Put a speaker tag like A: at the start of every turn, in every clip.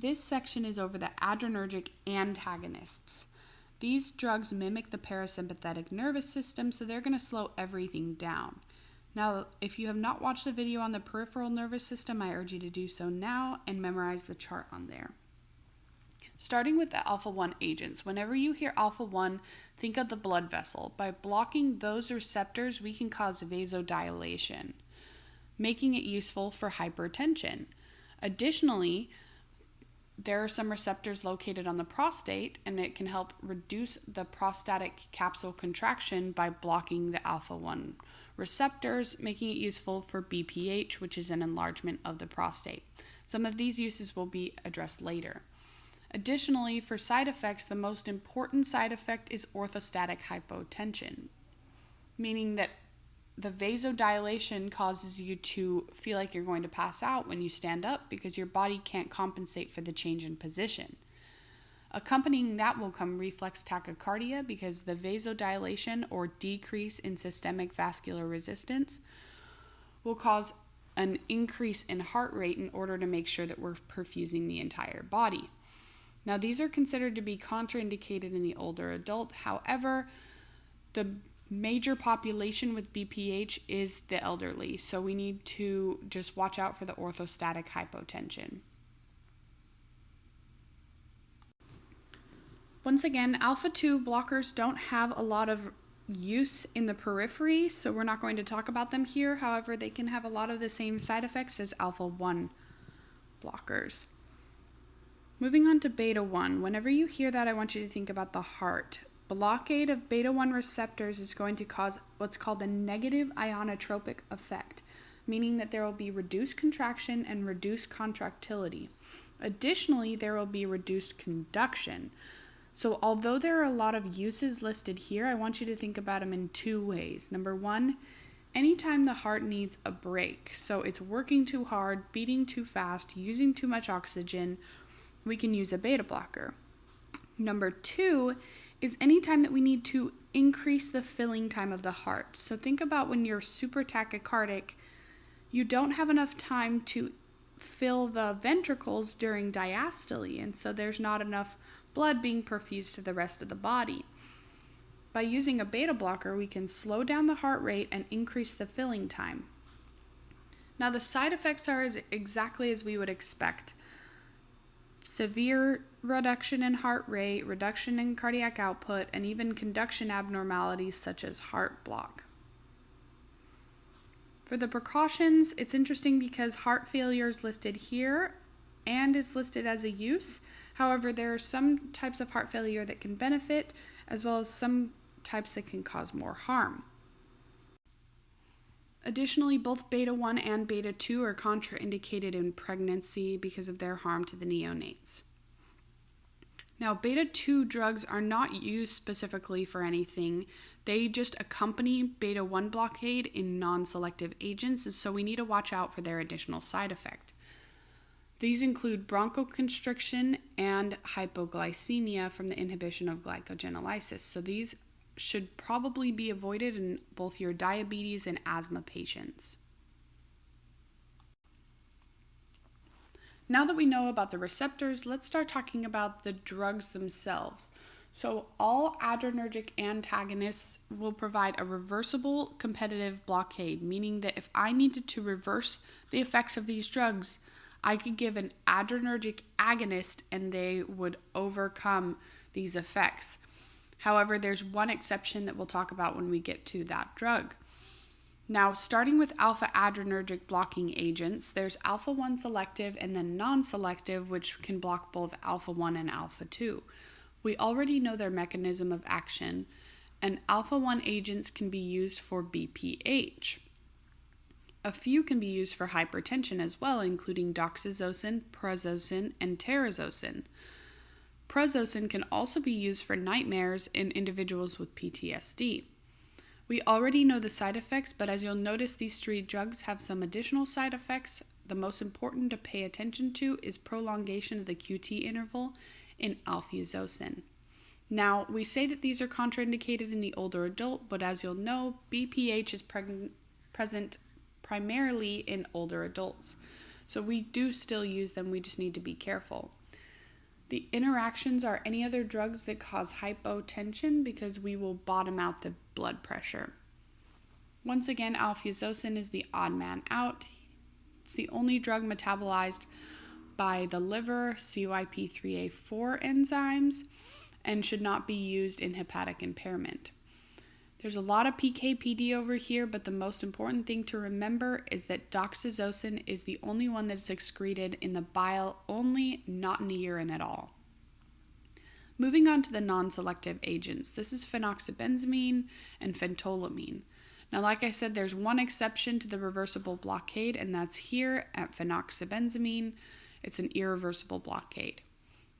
A: this section is over the adrenergic antagonists. These drugs mimic the parasympathetic nervous system, so they're going to slow everything down. Now, if you have not watched the video on the peripheral nervous system, I urge you to do so now and memorize the chart on there. Starting with the alpha-1 agents, whenever you hear alpha-1, think of the blood vessel. By blocking those receptors, we can cause vasodilation, making it useful for hypertension. Additionally, there are some receptors located on the prostate, and it can help reduce the prostatic capsule contraction by blocking the alpha-1 receptors, making it useful for BPH, which is an enlargement of the prostate. Some of these uses will be addressed later. Additionally, for side effects, the most important side effect is orthostatic hypotension, meaning that the vasodilation causes you to feel like you're going to pass out when you stand up because your body can't compensate for the change in position. Accompanying that will come reflex tachycardia because the vasodilation or decrease in systemic vascular resistance will cause an increase in heart rate in order to make sure that we're perfusing the entire body. Now, these are considered to be contraindicated in the older adult. However, the major population with BPH is the elderly, so we need to just watch out for the orthostatic hypotension. Once again, alpha-2 blockers don't have a lot of use in the periphery, so we're not going to talk about them here. However, they can have a lot of the same side effects as alpha-1 blockers. Moving on to beta-1, whenever you hear that, I want you to think about the heart. Blockade of beta-1 receptors is going to cause what's called a negative ionotropic effect, meaning that there will be reduced contraction and reduced contractility. Additionally, there will be reduced conduction. So although there are a lot of uses listed here, I want you to think about them in two ways. Number one, anytime the heart needs a break, so it's working too hard, beating too fast, using too much oxygen, we can use a beta blocker. Number two is anytime that we need to increase the filling time of the heart. So think about when you're super tachycardic, you don't have enough time to fill the ventricles during diastole, and so there's not enough blood being perfused to the rest of the body. By using a beta blocker, we can slow down the heart rate and increase the filling time. Now, the side effects are exactly as we would expect. Severe reduction in heart rate, reduction in cardiac output, and even conduction abnormalities such as heart block. For the precautions, it's interesting because heart failure is listed here and is listed as a use. However, there are some types of heart failure that can benefit, as well as some types that can cause more harm. Additionally, both beta-1 and beta-2 are contraindicated in pregnancy because of their harm to the neonates. Now, beta-2 drugs are not used specifically for anything. They just accompany beta-1 blockade in non-selective agents, so we need to watch out for their additional side effect. These include bronchoconstriction and hypoglycemia from the inhibition of glycogenolysis. So these should probably be avoided in both your diabetes and asthma patients. Now that we know about the receptors, let's start talking about the drugs themselves. So all adrenergic antagonists will provide a reversible competitive blockade, meaning that if I needed to reverse the effects of these drugs, I could give an adrenergic agonist and they would overcome these effects. However, there's one exception that we'll talk about when we get to that drug. Now, starting with alpha adrenergic blocking agents, there's alpha-1 selective and then non-selective, which can block both alpha-1 and alpha-2. We already know their mechanism of action, and alpha-1 agents can be used for BPH. A few can be used for hypertension as well, including doxazosin, prazosin, and terazosin. Prazosin can also be used for nightmares in individuals with PTSD. We already know the side effects, but as you'll notice, these three drugs have some additional side effects. The most important to pay attention to is prolongation of the QT interval in alfuzosin. Now, we say that these are contraindicated in the older adult, but as you'll know, BPH is present primarily in older adults. So we do still use them, we just need to be careful. The interactions are any other drugs that cause hypotension because we will bottom out the blood pressure. Once again, alfuzosin is the odd man out. It's the only drug metabolized by the liver CYP3A4 enzymes and should not be used in hepatic impairment. There's a lot of PK/PD over here, but the most important thing to remember is that doxazosin is the only one that's excreted in the bile only, not in the urine at all. Moving on to the non-selective agents, this is phenoxybenzamine and phentolamine. Now, like I said, there's one exception to the reversible blockade, and that's here at phenoxybenzamine. It's an irreversible blockade.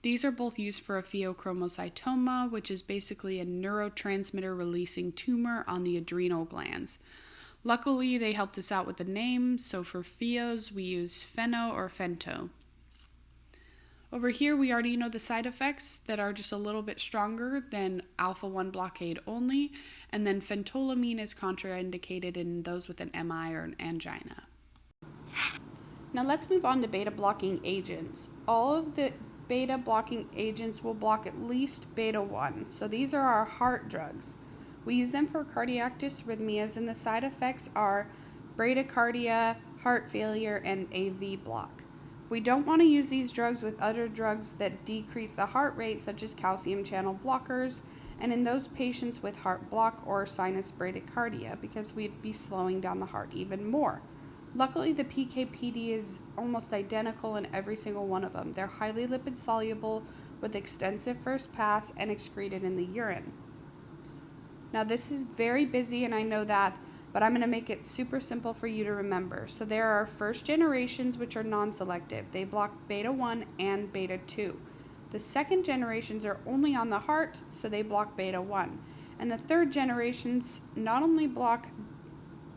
A: These are both used for a pheochromocytoma, which is basically a neurotransmitter-releasing tumor on the adrenal glands. Luckily, they helped us out with the name, so for pheos, we use pheno or phento. Over here, we already know the side effects that are just a little bit stronger than alpha-1 blockade only, and then phentolamine is contraindicated in those with an MI or an angina. Now let's move on to beta-blocking agents. All of the beta-blocking agents will block at least beta-1, so these are our heart drugs. We use them for cardiac dysrhythmias, and the side effects are bradycardia, heart failure, and AV block. We don't want to use these drugs with other drugs that decrease the heart rate, such as calcium channel blockers, and in those patients with heart block or sinus bradycardia, because we'd be slowing down the heart even more. Luckily, the PK/PD is almost identical in every single one of them. They're highly lipid soluble with extensive first pass and excreted in the urine. Now, this is very busy, and I know that, but I'm going to make it super simple for you to remember. So there are first generations, which are non-selective. They block beta-1 and beta-2. The second generations are only on the heart, so they block beta-1. And the third generations not only block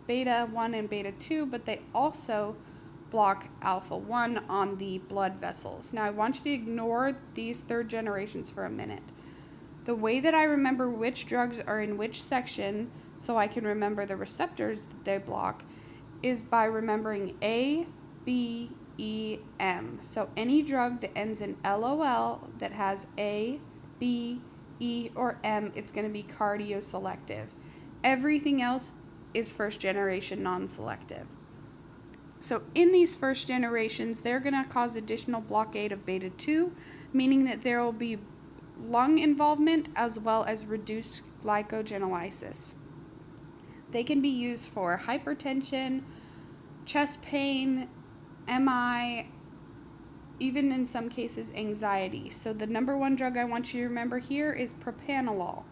A: beta-1 and beta-2, but they also block alpha-1 on the blood vessels. Now, I want you to ignore these third generations for a minute. The way that I remember which drugs are in which section, so I can remember the receptors that they block, is by remembering A, B, E, M. So any drug that ends in LOL that has A, B, E, or M, it's going to be cardioselective. Everything else is first generation non-selective. So in these first generations, they're going to cause additional blockade of beta-2, meaning that there will be lung involvement as well as reduced glycogenolysis. They can be used for hypertension, chest pain, MI, even in some cases anxiety. So the number one drug I want you to remember here is propranolol.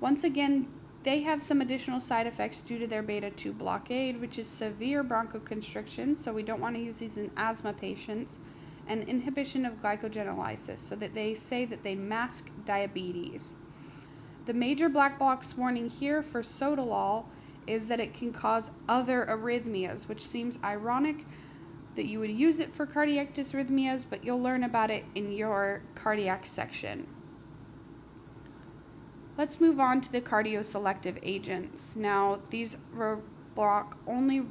A: Once again, they have some additional side effects due to their beta-2 blockade, which is severe bronchoconstriction, so we don't want to use these in asthma patients, and inhibition of glycogenolysis, so that they say that they mask diabetes. The major black box warning here for sotalol is that it can cause other arrhythmias, which seems ironic that you would use it for cardiac dysrhythmias, but you'll learn about it in your cardiac section. Let's move on to the cardioselective agents. Now, these block only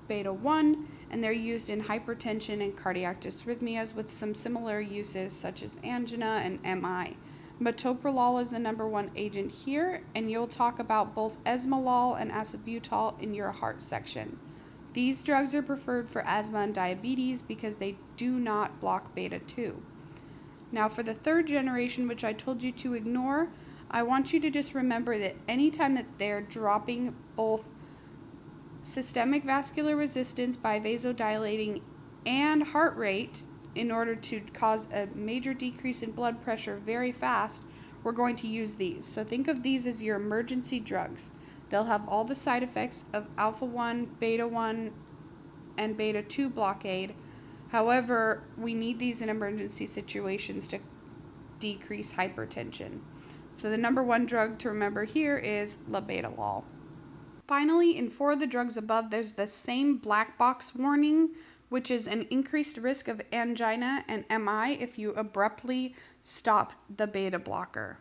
A: beta-1, and they're used in hypertension and cardiac dysrhythmias with some similar uses such as angina and MI. Metoprolol is the number one agent here, and you'll talk about both esmolol and acebutol in your heart section. These drugs are preferred for asthma and diabetes because they do not block beta-2. Now, for the third generation, which I told you to ignore, I want you to just remember that anytime that they're dropping both systemic vascular resistance by vasodilating and heart rate in order to cause a major decrease in blood pressure very fast, we're going to use these. So think of these as your emergency drugs. They'll have all the side effects of alpha-1, beta-1, and beta-2 blockade. However, we need these in emergency situations to decrease hypertension. So the number one drug to remember here is labetalol. Finally, in 4 of the drugs above, there's the same black box warning, which is an increased risk of angina and MI if you abruptly stop the beta blocker.